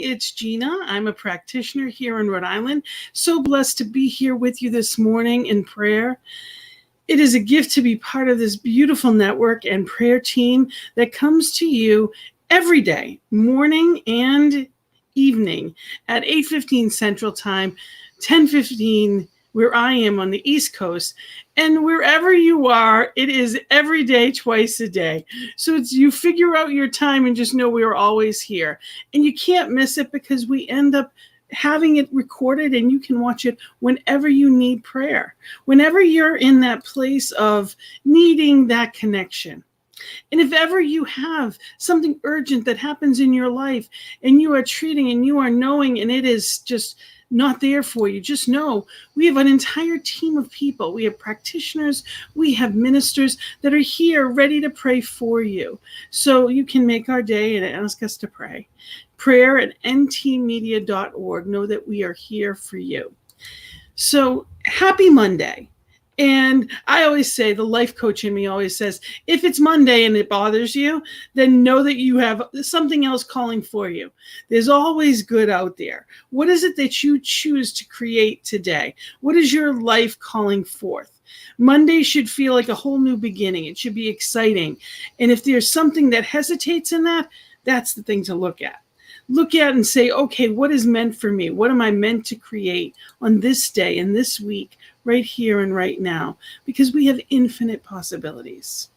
it's Gina. I'm a practitioner here in Rhode Island. So blessed to be here with you this morning in prayer. It is a gift to be part of this beautiful network and prayer team that comes to you every day, morning and evening at 8:15 Central Time, 10:15 where I am on the East Coast. And wherever you are, it is every day, twice a day. So you figure out your time and just know we're always here. And you can't miss it because we end up having it recorded and you can watch it whenever you need prayer, whenever you're in that place of needing that connection. And if ever you have something urgent that happens in your life and you are treating and you are knowing and it is just not there for you, just know we have an entire team of people. We have practitioners, we have ministers that are here ready to pray for you. So you can make our day and ask us to pray. Prayer at ntmedia.org. Know that we are here for you. So happy Monday. And I always say, the life coach in me always says, if it's Monday and it bothers you, then know that you have something else calling for you. There's always good out there. What is it that you choose to create today? What is your life calling forth? Monday should feel like a whole new beginning. It should be exciting. And if there's something that hesitates in that, that's the thing to look at. Look at and say, okay, what is meant for me? What am I meant to create on this day and this week, right here and right now? Because we have infinite possibilities.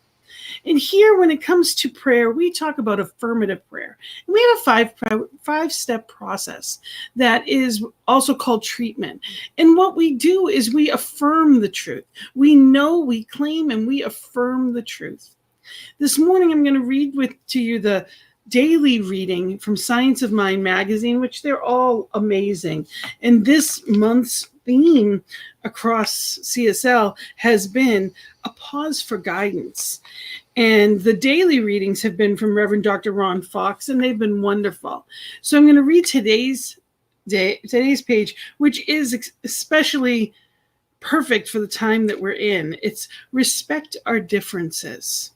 And here, when it comes to prayer, we talk about affirmative prayer. And we have a five-step process that is also called treatment. And what we do is we affirm the truth. We know, we claim, and we affirm the truth. This morning, I'm going to read to you the daily reading from Science of Mind magazine, which they're all amazing. And this month's theme across CSL has been a pause for guidance. And the daily readings have been from Reverend Dr. Ron Fox, and they've been wonderful. So I'm going to read today's page, which is especially perfect for the time that we're in. It's respect our differences.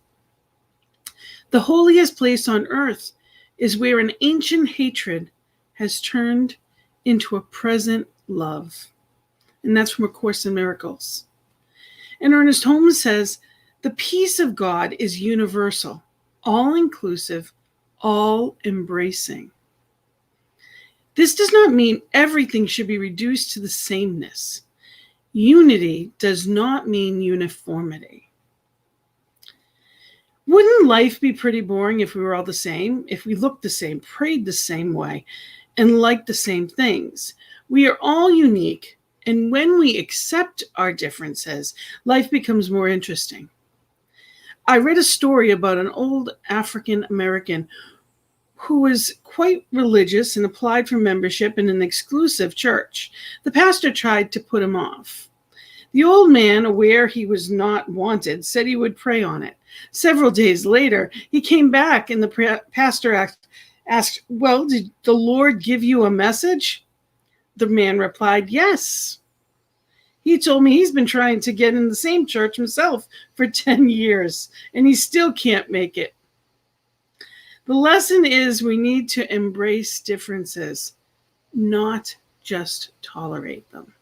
The holiest place on earth is where an ancient hatred has turned into a present love. And that's from A Course in Miracles. And Ernest Holmes says, the peace of God is universal, all-inclusive, all-embracing. This does not mean everything should be reduced to the sameness. Unity does not mean uniformity. Wouldn't life be pretty boring if we were all the same, if we looked the same, prayed the same way, and liked the same things? We are all unique, and when we accept our differences, life becomes more interesting. I read a story about an old African American who was quite religious and applied for membership in an exclusive church. The pastor tried to put him off. The old man, aware he was not wanted, said he would pray on it. Several days later, he came back and the pastor asked, well, did the Lord give you a message? The man replied, yes. He told me he's been trying to get in the same church himself for 10 years, and he still can't make it. The lesson is we need to embrace differences, not just tolerate them.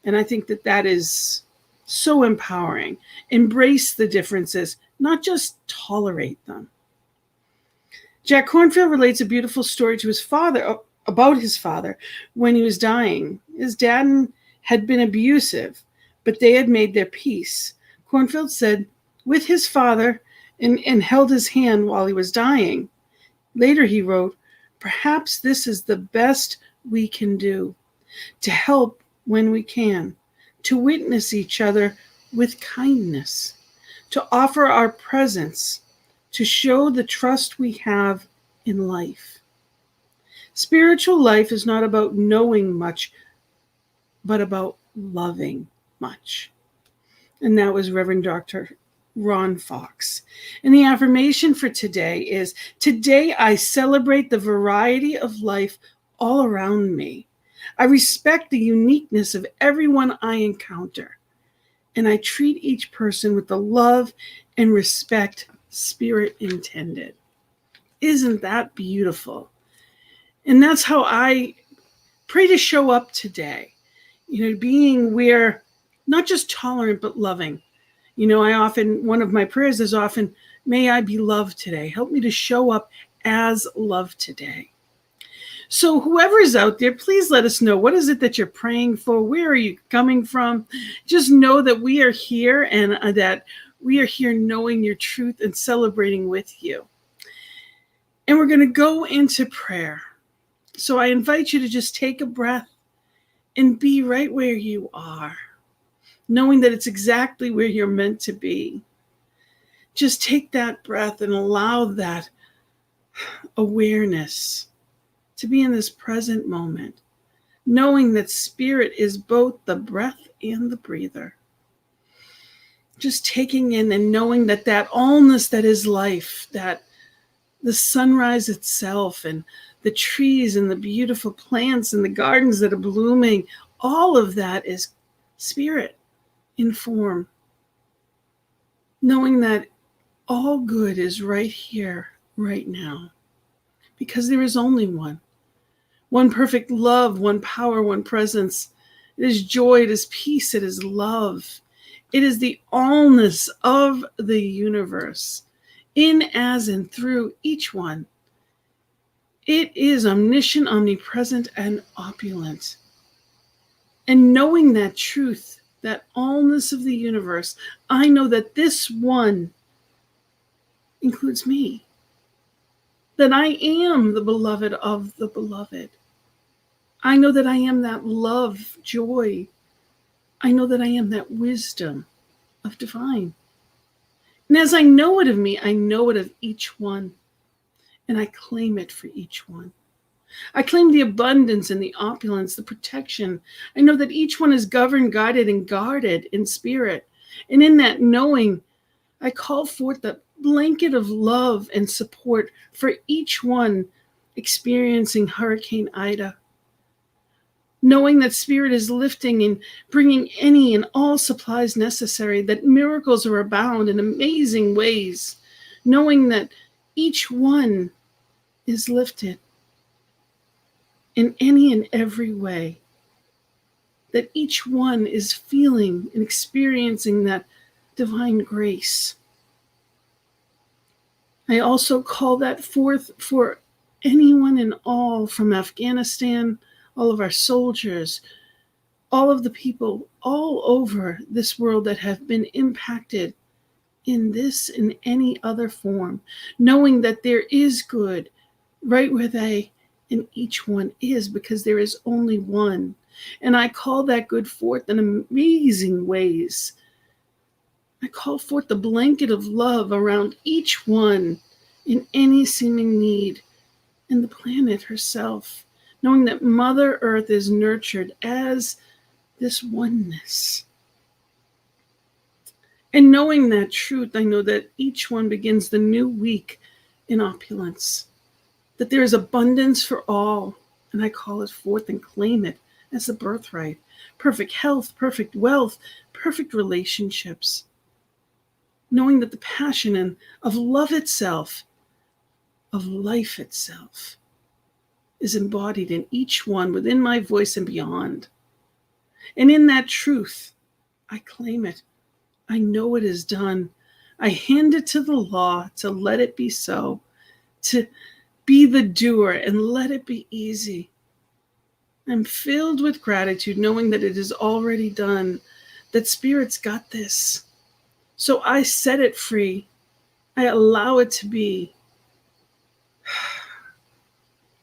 And I think that is so empowering. Embrace the differences, not just tolerate them. Jack Kornfield relates a beautiful story to his father about his father when he was dying. His dad had been abusive, but they had made their peace. Kornfield said with his father and held his hand while he was dying. Later he wrote, perhaps this is the best we can do, to help when we can, to witness each other with kindness, to offer our presence, to show the trust we have in life. Spiritual life is not about knowing much, but about loving much. And that was Reverend Dr. Ron Fox. And the affirmation for today is, today I celebrate the variety of life all around me. I respect the uniqueness of everyone I encounter, and I treat each person with the love and respect Spirit intended. Isn't that beautiful? And that's how I pray to show up today. Being where not just tolerant, but loving. One of my prayers is often, may I be loved today. Help me to show up as love today. So whoever is out there, please let us know. What is it that you're praying for? Where are you coming from? Just know that we are here, and that we are here knowing your truth and celebrating with you. And we're going to go into prayer. So I invite you to just take a breath and be right where you are, knowing that it's exactly where you're meant to be. Just take that breath and allow that awareness to be in this present moment, knowing that spirit is both the breath and the breather. Just taking in and knowing that allness that is life, that the sunrise itself and the trees and the beautiful plants and the gardens that are blooming, all of that is spirit in form. Knowing that all good is right here, right now, because there is only one. One perfect love, one power, one presence. It is joy, it is peace, it is love. It is the allness of the universe, in, as, and through each one. It is omniscient, omnipresent, and opulent. And knowing that truth, that allness of the universe, I know that this one includes me. That I am the beloved of the beloved. I know that I am that love, joy. I know that I am that wisdom of divine. And as I know it of me, I know it of each one. And I claim it for each one. I claim the abundance and the opulence, the protection. I know that each one is governed, guided, and guarded in spirit. And in that knowing, I call forth the blanket of love and support for each one experiencing Hurricane Ida. Knowing that spirit is lifting and bringing any and all supplies necessary, that miracles are abound in amazing ways. Knowing that each one is lifted in any and every way. That each one is feeling and experiencing that divine grace. I also call that forth for anyone and all from Afghanistan, all of our soldiers, all of the people all over this world that have been impacted in this and any other form, knowing that there is good right where they and each one is, because there is only one. And I call that good forth in amazing ways. I call forth the blanket of love around each one in any seeming need, and the planet herself, knowing that Mother Earth is nurtured as this oneness. And knowing that truth, I know that each one begins the new week in opulence, that there is abundance for all, and I call it forth and claim it as the birthright. Perfect health, perfect wealth, perfect relationships. Knowing that the passion of love itself, of life itself, is embodied in each one within my voice and beyond. And in that truth, I claim it. I know it is done. I hand it to the law to let it be so, to be the doer and let it be easy. I'm filled with gratitude, knowing that it is already done, that Spirit's got this. So I set it free. I allow it to be.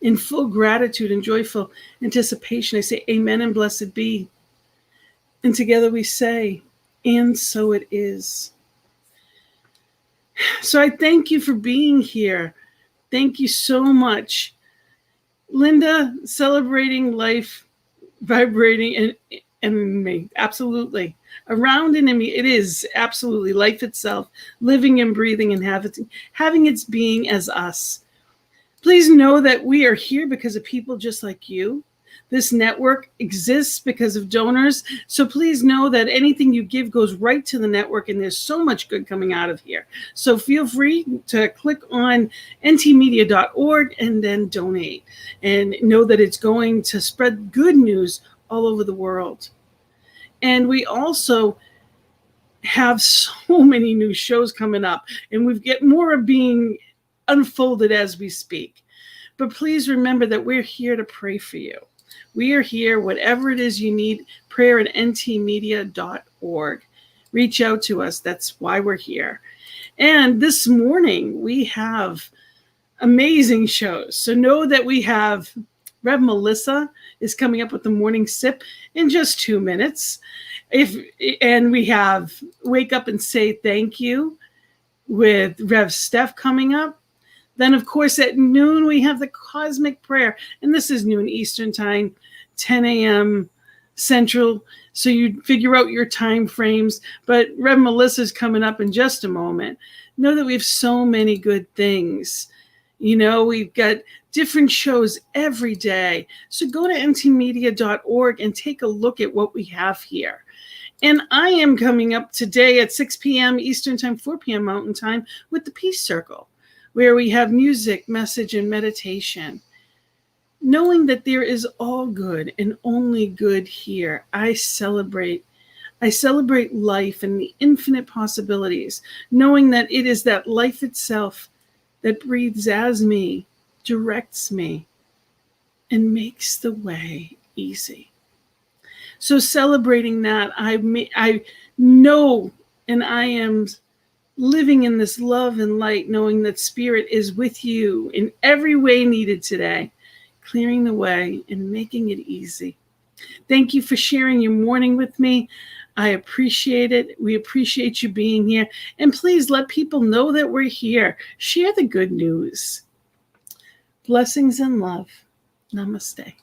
In full gratitude and joyful anticipation, I say amen and blessed be. And together we say, and so it is. So I thank you for being here. Thank you so much. Linda, celebrating life, vibrating in me. Absolutely. Around and in me, it is absolutely life itself, living and breathing and having its being as us. Please know that we are here because of people just like you, This network exists because of donors. So please know that anything you give goes right to the network, and there's so much good coming out of here. So feel free to click on ntmedia.org and then donate, and know that it's going to spread good news all over the world. And we also have so many new shows coming up, and we've got more being unfolded as we speak. But please remember that we're here to pray for you. We are here, whatever it is you need, prayer at ntmedia.org. Reach out to us. That's why we're here. And this morning, we have amazing shows. So know that we have Rev Melissa is coming up with the morning sip in just 2 minutes. And we have Wake Up and Say Thank You with Rev Steph coming up. Then, of course, at noon, we have the Cosmic Prayer. And this is noon Eastern Time, 10 a.m. Central. So you figure out your time frames. But Rev Melissa's coming up in just a moment. Know that we have so many good things. You know, we've got different shows every day. So go to ntmedia.org and take a look at what we have here. And I am coming up today at 6 p.m. Eastern Time, 4 p.m. Mountain Time with the Peace Circle, where we have music, message, and meditation. Knowing that there is all good and only good here, I celebrate life and the infinite possibilities, knowing that it is that life itself that breathes as me, directs me, and makes the way easy. So celebrating that, I know, and I am living in this love and light, knowing that Spirit is with you in every way needed today, clearing the way and making it easy. Thank you for sharing your morning with me. I appreciate it. We appreciate you being here. And please let people know that we're here. Share the good news. Blessings and love. Namaste.